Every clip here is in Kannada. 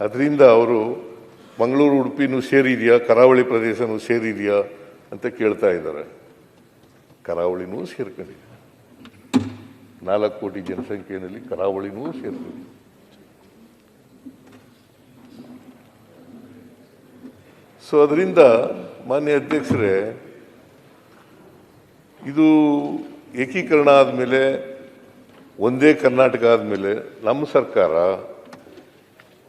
ಅದರಿಂದ ಅವರು ಮಂಗಳೂರು ಉಡುಪಿನೂ ಸೇರಿದೆಯಾ, ಕರಾವಳಿ ಪ್ರದೇಶನೂ ಸೇರಿದೆಯಾ ಅಂತ ಕೇಳ್ತಾ ಇದ್ದಾರೆ. ಕರಾವಳಿನೂ ಸೇರ್ಕೊಂಡಿದೆ. 4 ಕೋಟಿ ಜನಸಂಖ್ಯೆಯಲ್ಲಿ ಕರಾವಳಿನೂ ಸೇರ್ಕೊಂಡಿದೆ. ಸೊ ಅದರಿಂದ ಮಾನ್ಯ ಅಧ್ಯಕ್ಷರೇ, ಇದು ಏಕೀಕರಣ ಆದಮೇಲೆ, ಒಂದೇ ಕರ್ನಾಟಕ ಆದಮೇಲೆ ನಮ್ಮ ಸರ್ಕಾರ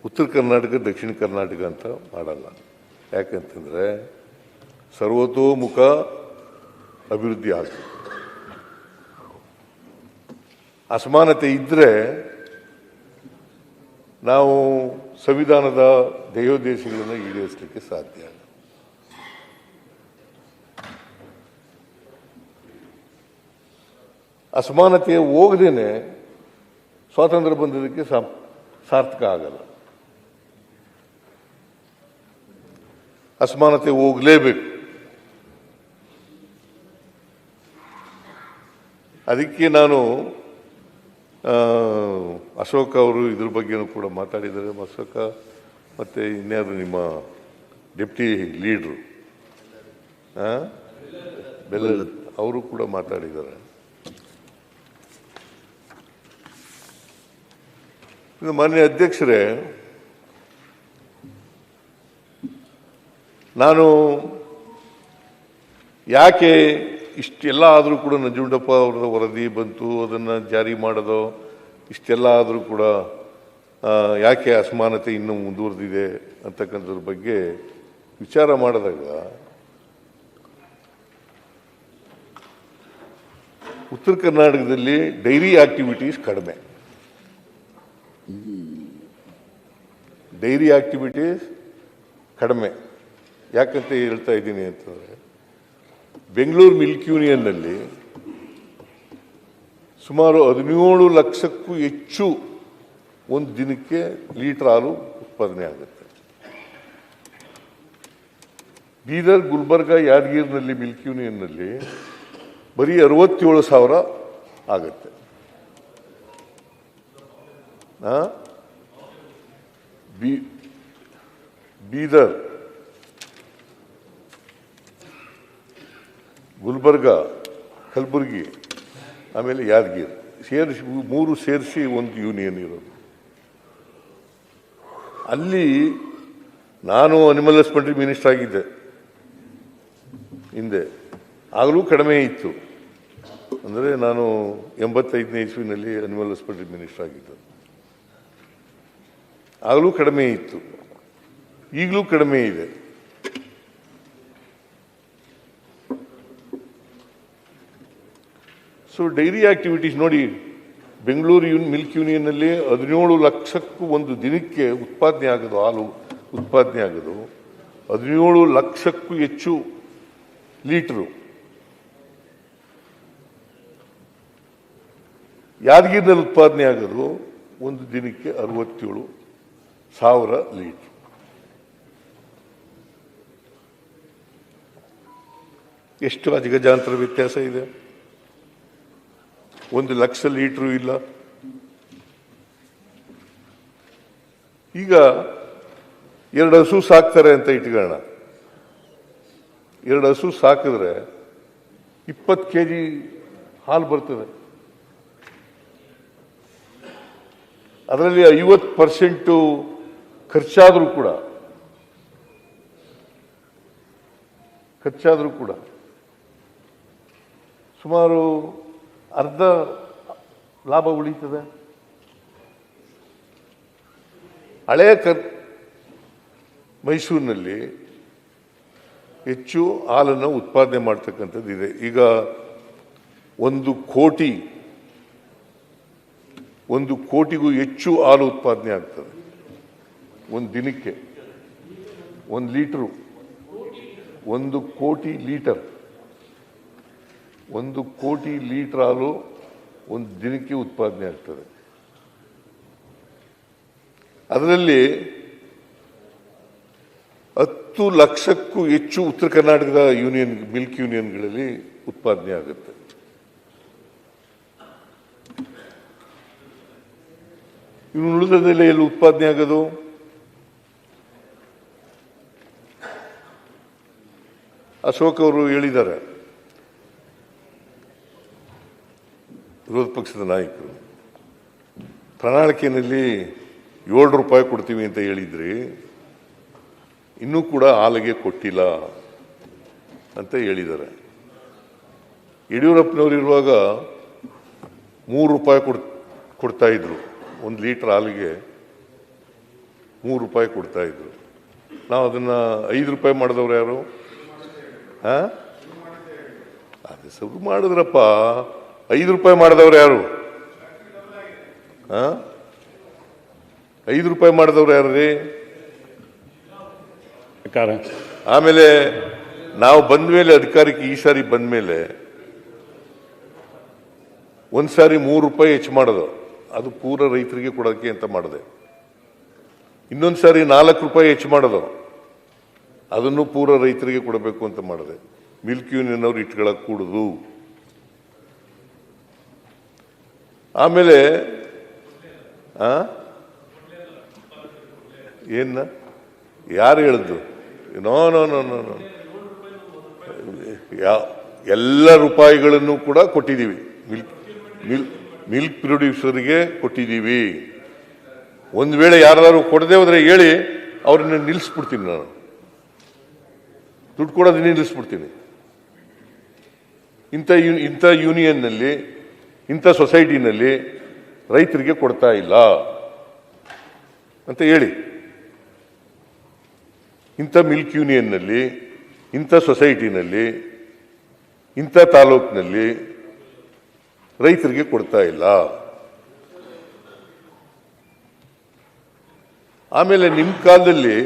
ಉತ್ತರ ಕರ್ನಾಟಕ ದಕ್ಷಿಣ ಕರ್ನಾಟಕ ಅಂತ ಮಾಡಲ್ಲ. ಯಾಕಂತಂದರೆ ಸರ್ವತೋಮುಖ ಅಭಿವೃದ್ಧಿ ಆಗ್ತದೆ. ಅಸಮಾನತೆ ಇದ್ದರೆ ನಾವು ಸಂವಿಧಾನದ ಧ್ಯೇಯೋದ್ದೇಶಗಳನ್ನು ಈಡೇರಿಸಲಿಕ್ಕೆ ಸಾಧ್ಯ. ಅಸಮಾನತೆ ಹೋಗದೇನೆ ಸ್ವಾತಂತ್ರ್ಯ ಬಂದದಕ್ಕೆ ಸಾರ್ಥಕ ಆಗಲ್ಲ. ಅಸಮಾನತೆ ಹೋಗಲೇಬೇಕು. ಅದಕ್ಕೆ ನಾನು ಅಶೋಕ್ ಅವರು ಇದ್ರ ಬಗ್ಗೆನೂ ಕೂಡ ಮಾತಾಡಿದ್ದಾರೆ. ಅಶೋಕ ಮತ್ತು ಇನ್ಯಾರು ನಿಮ್ಮ ಡೆಪ್ಟಿ ಲೀಡ್ರು ಬೆಲ್ಲ ಅವರು ಕೂಡ ಮಾತಾಡಿದ್ದಾರೆ. ಮಾನ್ಯ ಅಧ್ಯಕ್ಷರೇ, ನಾನು ಯಾಕೆ ಇಷ್ಟೆಲ್ಲ ಆದರೂ ಕೂಡ ನಂಜುಂಡಪ್ಪ ಅವರ ವರದಿ ಬಂತು, ಅದನ್ನು ಜಾರಿ ಮಾಡೋದು, ಇಷ್ಟೆಲ್ಲ ಆದರೂ ಕೂಡ ಯಾಕೆ ಅಸಮಾನತೆ ಇನ್ನೂ ಮುಂದುವರೆದಿದೆ ಅಂತಕ್ಕಂಥದ್ರ ಬಗ್ಗೆ ವಿಚಾರ ಮಾಡಿದಾಗ ಉತ್ತರ ಕರ್ನಾಟಕದಲ್ಲಿ ಡೈರಿ ಆಕ್ಟಿವಿಟೀಸ್ ಕಡಿಮೆ. ಡೈರಿ ಆಕ್ಟಿವಿಟೀಸ್ ಕಡಿಮೆ. ಯಾಕಂತ ಹೇಳ್ತಾ ಇದ್ದೀನಿ ಅಂತಂದರೆ, ಬೆಂಗಳೂರು ಮಿಲ್ಕ್ ಯೂನಿಯನ್ನಲ್ಲಿ ಸುಮಾರು 17 ಲಕ್ಷಕ್ಕೂ ಹೆಚ್ಚು ಒಂದು ದಿನಕ್ಕೆ ಲೀಟರ್ ಹಾಲು ಉತ್ಪಾದನೆ ಆಗುತ್ತೆ. ಬೀದರ್, ಗುಲ್ಬರ್ಗ, ಯಾದಗಿರಿನಲ್ಲಿ ಮಿಲ್ಕ್ ಯೂನಿಯನ್ನಲ್ಲಿ ಬರೀ 67,000 ಆಗುತ್ತೆ. ಬೀದರ್, ಗುಲ್ಬರ್ಗ, ಕಲಬುರಗಿ, ಆಮೇಲೆ ಯಾದಗಿರಿ ಸೇರಿಸಿ 3 ಸೇರಿಸಿ ಒಂದು ಯೂನಿಯನ್ ಇರೋದು. ಅಲ್ಲಿ ನಾನು ಅನಿಮಲ್ ಹಸ್ಬೆಂಡ್ರಿ ಮಿನಿಸ್ಟರ್ ಆಗಿದ್ದೆ ಹಿಂದೆ. ಆಗಲೂ ಕಡಿಮೆ ಇತ್ತು. ಅಂದರೆ ನಾನು 85ನೇ ಇಸ್ವಿನಲ್ಲಿ ಅನಿಮಲ್ ಹಸ್ಬೆಂಡ್ರಿ ಮಿನಿಸ್ಟರ್ ಆಗಿದ್ದೆ. ಆಗಲೂ ಕಡಿಮೆ ಇತ್ತು, ಈಗಲೂ ಕಡಿಮೆ ಇದೆ. ಸೊ ಡೈರಿ ಆಕ್ಟಿವಿಟೀಸ್ ನೋಡಿ, ಬೆಂಗಳೂರು ಮಿಲ್ಕ್ ಯೂನಿಯನ್ನಲ್ಲಿ 17 ಲಕ್ಷಕ್ಕೂ ಒಂದು ದಿನಕ್ಕೆ ಉತ್ಪಾದನೆ ಆಗೋದು, ಹಾಲು ಉತ್ಪಾದನೆ ಆಗೋದು 17 ಲಕ್ಷಕ್ಕೂ ಹೆಚ್ಚು ಲೀಟರು. ಯಾದಗಿರಿನಲ್ಲಿ ಉತ್ಪಾದನೆ ಆಗೋದು ಒಂದು ದಿನಕ್ಕೆ 67,000 ಲೀಟರ್. ಎಷ್ಟು ಅಜಗಜಾಂತರ ವ್ಯತ್ಯಾಸ ಇದೆ. 1 ಲಕ್ಷ ಲೀಟರು ಇಲ್ಲ. ಈಗ 2 ಹಸು ಸಾಕ್ತಾರೆ ಅಂತ ಇಟ್ಕೊಳ್ಳೋಣ. 2 ಹಸು ಸಾಕಿದ್ರೆ 20 kg ಹಾಲು ಬರ್ತದೆ. ಅದರಲ್ಲಿ 50% ಖರ್ಚಾದರೂ ಕೂಡ ಸುಮಾರು ಅರ್ಧ ಲಾಭ ಉಳಿತದೆ. ಹಳೆಯ ಮೈಸೂರಿನಲ್ಲಿ ಹೆಚ್ಚು ಹಾಲನ್ನು ಉತ್ಪಾದನೆ ಮಾಡ್ತಕ್ಕಂಥದ್ದು ಇದೆ. ಈಗ 1 ಕೋಟಿಗೂ ಹೆಚ್ಚು ಹಾಲು ಉತ್ಪಾದನೆ ಆಗ್ತದೆ ಒಂದು ದಿನಕ್ಕೆ. 1 ಲೀಟರು 1 ಕೋಟಿ ಲೀಟರ್ 1 ಕೋಟಿ ಲೀಟರ್ ಹಾಲು ಒಂದು ದಿನಕ್ಕೆ ಉತ್ಪಾದನೆ ಆಗ್ತದೆ. ಅದರಲ್ಲಿ 10 ಲಕ್ಷಕ್ಕೂ ಹೆಚ್ಚು ಉತ್ತರ ಕರ್ನಾಟಕದ ಮಿಲ್ಕ್ ಯೂನಿಯನ್ಗಳಲ್ಲಿ ಉತ್ಪಾದನೆ ಆಗುತ್ತೆ. ಇನ್ನು ಉಳಿದದೆಲ್ಲ ಎಲ್ಲಿ ಉತ್ಪಾದನೆ ಆಗೋದು? ಅಶೋಕ್ ಅವರು ಹೇಳಿದ್ದಾರೆ, ವಿರೋಧ ಪಕ್ಷದ ನಾಯಕರು ಪ್ರಣಾಳಿಕೆಯಲ್ಲಿ 7 ರೂಪಾಯಿ ಕೊಡ್ತೀವಿ ಅಂತ ಹೇಳಿದ್ರಿ, ಇನ್ನೂ ಕೂಡ ಹಾಲಿಗೆ ಕೊಟ್ಟಿಲ್ಲ ಅಂತ ಹೇಳಿದ್ದಾರೆ. ಯಡಿಯೂರಪ್ಪನವರು ಇರುವಾಗ 3 ರೂಪಾಯಿ ಕೊಡ್ತಾ ಇದ್ರು, 1 ಲೀಟರ್ ಹಾಲಿಗೆ 3 ರೂಪಾಯಿ ಕೊಡ್ತಾ ಇದ್ರು. ನಾವು ಅದನ್ನ 5 ರೂಪಾಯಿ ಮಾಡಿದವ್ರು ಯಾರು? ಅದೇ ಶುರು ಮಾಡಿದ್ರಪ್ಪ, 5 ರೂಪಾಯಿ ಮಾಡಿದವ್ರು ಯಾರು? 5 ರೂಪಾಯಿ ಮಾಡಿದವ್ರು ಯಾರು ರೀ? ಆಮೇಲೆ ನಾವು ಬಂದ ಮೇಲೆ ಅಧಿಕಾರಕ್ಕೆ ಈ ಸಾರಿ ಬಂದ ಮೇಲೆ ಒಂದ್ಸಾರಿ 3 ರೂಪಾಯಿ ಹೆಚ್ಚು ಮಾಡೋದು, ಅದು ಪೂರ ರೈತರಿಗೆ ಕೊಡೋಕೆ ಅಂತ ಮಾಡಿದೆ. ಇನ್ನೊಂದು ಸಾರಿ 4 ರೂಪಾಯಿ ಹೆಚ್ಚು ಮಾಡೋದು, ಅದನ್ನು ಪೂರ ರೈತರಿಗೆ ಕೊಡಬೇಕು ಅಂತ ಮಾಡಿದೆ. ಮಿಲ್ಕ್ ಯೂನಿಯನ್ ಅವ್ರು ಇಟ್ಕೊಳ್ಳೋಕೆ ಕೂಡುದು. ಆಮೇಲೆ ಏನ ಯಾರು ಹೇಳಿದ್ದು? No no no no no ಎಲ್ಲ ರೂಪಾಯಿಗಳನ್ನು ಕೂಡ ಕೊಟ್ಟಿದ್ದೀವಿ, ಮಿಲ್ಕ್ ಪ್ರೊಡ್ಯೂಸರ್ಗೆ ಕೊಟ್ಟಿದ್ದೀವಿ. ಒಂದು ವೇಳೆ ಯಾರು ಕೊಡದೆ ಹೋದ್ರೆ ಹೇಳಿ, ಅವ್ರನ್ನ ನಿಲ್ಲಿಸ್ಬಿಡ್ತೀನಿ, ನಾನು ದುಡ್ಡು ಕೊಡೋದು ನಿಲ್ಲಿಸ್ಬಿಡ್ತೀನಿ. ಇಂಥ ಯೂನಿಯನ್ನಲ್ಲಿ, ಇಂಥ ಸೊಸೈಟಿನಲ್ಲಿ ರೈತರಿಗೆ ಕೊಡ್ತಾ ಇಲ್ಲ ಅಂತ ಹೇಳಿ. ಇಂಥ ಮಿಲ್ಕ್ ಯೂನಿಯನ್ನಲ್ಲಿ, ಇಂಥ ಸೊಸೈಟಿನಲ್ಲಿ, ಇಂಥ ತಾಲೂಕಿನಲ್ಲಿ ರೈತರಿಗೆ ಕೊಡ್ತಾ ಇಲ್ಲ. ಆಮೇಲೆ ನಿಮ್ಮ ಕಾಲದಲ್ಲಿ